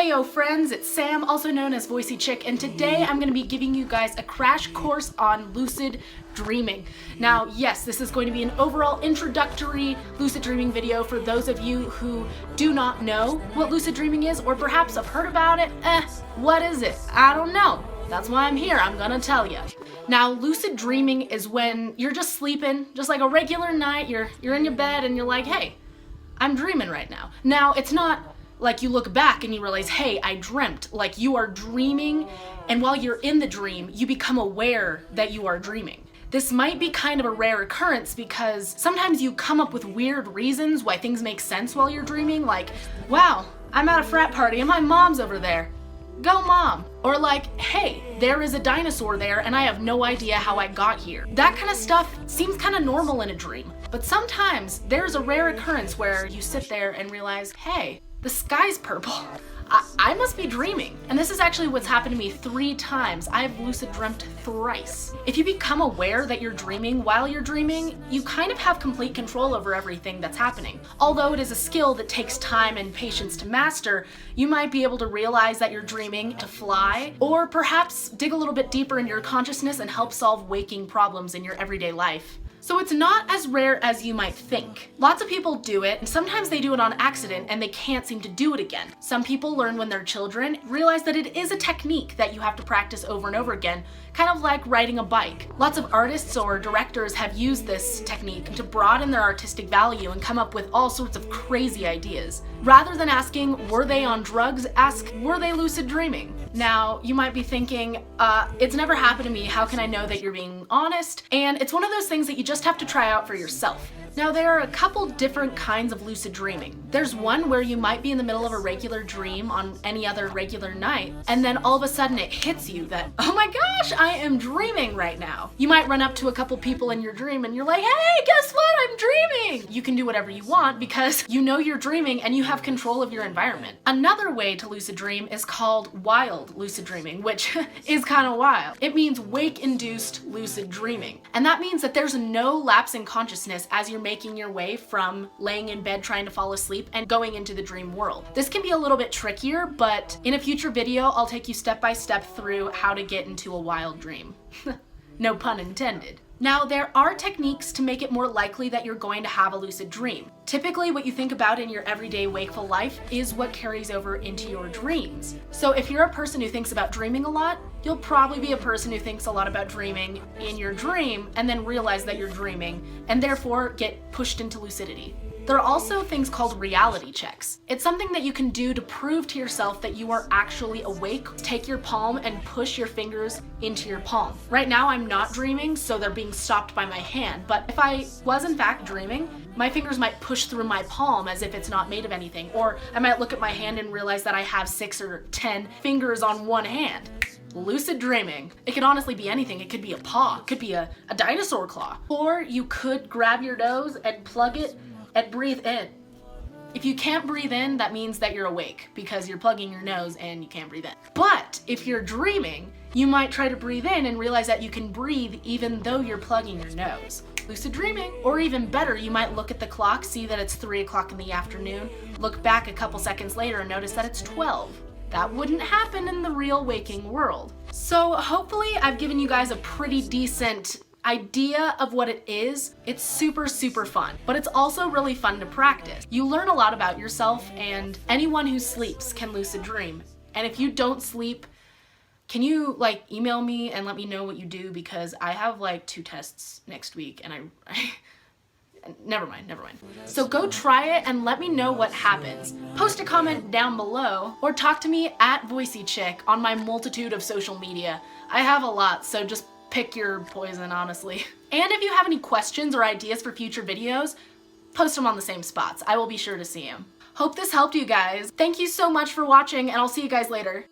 Heyo friends, it's Sam, also known as voiceychic, and today I'm going to be giving you guys a crash course on lucid dreaming. Now, yes, this is going to be an overall introductory lucid dreaming video for those of you who do not know what lucid dreaming is, or perhaps have heard about it. What is it? I don't know. That's why I'm here, I'm gonna tell you. Now, lucid dreaming is when you're just sleeping, just like a regular night, you're in your bed and you're like, hey, I'm dreaming right now. Now, it's not like you look back and you realize, hey, I dreamt. Like, you are dreaming, and while you're in the dream, you become aware that you are dreaming. This might be kind of a rare occurrence because sometimes you come up with weird reasons why things make sense while you're dreaming, like, wow, I'm at a frat party and my mom's over there. Go mom. Or like, hey, there is a dinosaur there and I have no idea how I got here. That kind of stuff seems kind of normal in a dream. But sometimes there's a rare occurrence where you sit there and realize, hey, the sky's purple. I must be dreaming. And this is actually what's happened to me 3 times. I've lucid dreamt thrice. If you become aware that you're dreaming while you're dreaming, you kind of have complete control over everything that's happening. Although it is a skill that takes time and patience to master, you might be able to realize that you're dreaming to fly, or perhaps dig a little bit deeper into your consciousness and help solve waking problems in your everyday life. So it's not as rare as you might think. Lots of people do it, and sometimes they do it on accident and they can't seem to do it again. Some people learn when they're children, realize that it is a technique that you have to practice over and over again, kind of like riding a bike. Lots of artists or directors have used this technique to broaden their artistic value and come up with all sorts of crazy ideas. Rather than asking, were they on drugs, ask, were they lucid dreaming? Now, you might be thinking, it's never happened to me, how can I know that you're being honest? And it's one of those things that you just have to try out for yourself. Now, there are a couple different kinds of lucid dreaming. There's one where you might be in the middle of a regular dream on any other regular night, and then all of a sudden it hits you that, oh my gosh, I am dreaming right now. You might run up to a couple people in your dream and you're like, hey, guess what, I'm dreaming! You can do whatever you want because you know you're dreaming and you have control of your environment. Another way to lucid dream is called wild lucid dreaming, which is kind of wild. It means wake-induced lucid dreaming. And that means that there's no lapse in consciousness as you're making your way from laying in bed trying to fall asleep and going into the dream world. This can be a little bit trickier, but in a future video, I'll take you step by step through how to get into a wild dream. No pun intended. Now, there are techniques to make it more likely that you're going to have a lucid dream. Typically, what you think about in your everyday wakeful life is what carries over into your dreams. So if you're a person who thinks about dreaming a lot, you'll probably be a person who thinks a lot about dreaming in your dream and then realize that you're dreaming and therefore get pushed into lucidity. There are also things called reality checks. It's something that you can do to prove to yourself that you are actually awake. Take your palm and push your fingers into your palm. Right now I'm not dreaming, so they're being stopped by my hand, but if I was in fact dreaming, my fingers might push through my palm as if it's not made of anything, or I might look at my hand and realize that I have 6 or 10 fingers on one hand. Lucid dreaming. It could honestly be anything. It could be a paw, it could be a dinosaur claw, or you could grab your nose and plug it and breathe in. If you can't breathe in, that means that you're awake because you're plugging your nose and you can't breathe in. But if you're dreaming, you might try to breathe in and realize that you can breathe even though you're plugging your nose. Lucid dreaming. Or even better, you might look at the clock, see that it's 3 o'clock in the afternoon, look back a couple seconds later and notice that it's 12. That wouldn't happen in the real waking world. So hopefully I've given you guys a pretty decent idea of what it is. It's super, super fun, but it's also really fun to practice. You learn a lot about yourself, and anyone who sleeps can lucid dream. And if you don't sleep, can you like email me and let me know what you do, because I have like 2 tests next week and I never mind. So go try it and let me know what happens. Post a comment down below or talk to me at voiceychic on my multitude of social media. I have a lot, so just pick your poison, honestly. And if you have any questions or ideas for future videos, post them on the same spots. I will be sure to see them. Hope this helped you guys. Thank you so much for watching, and I'll see you guys later.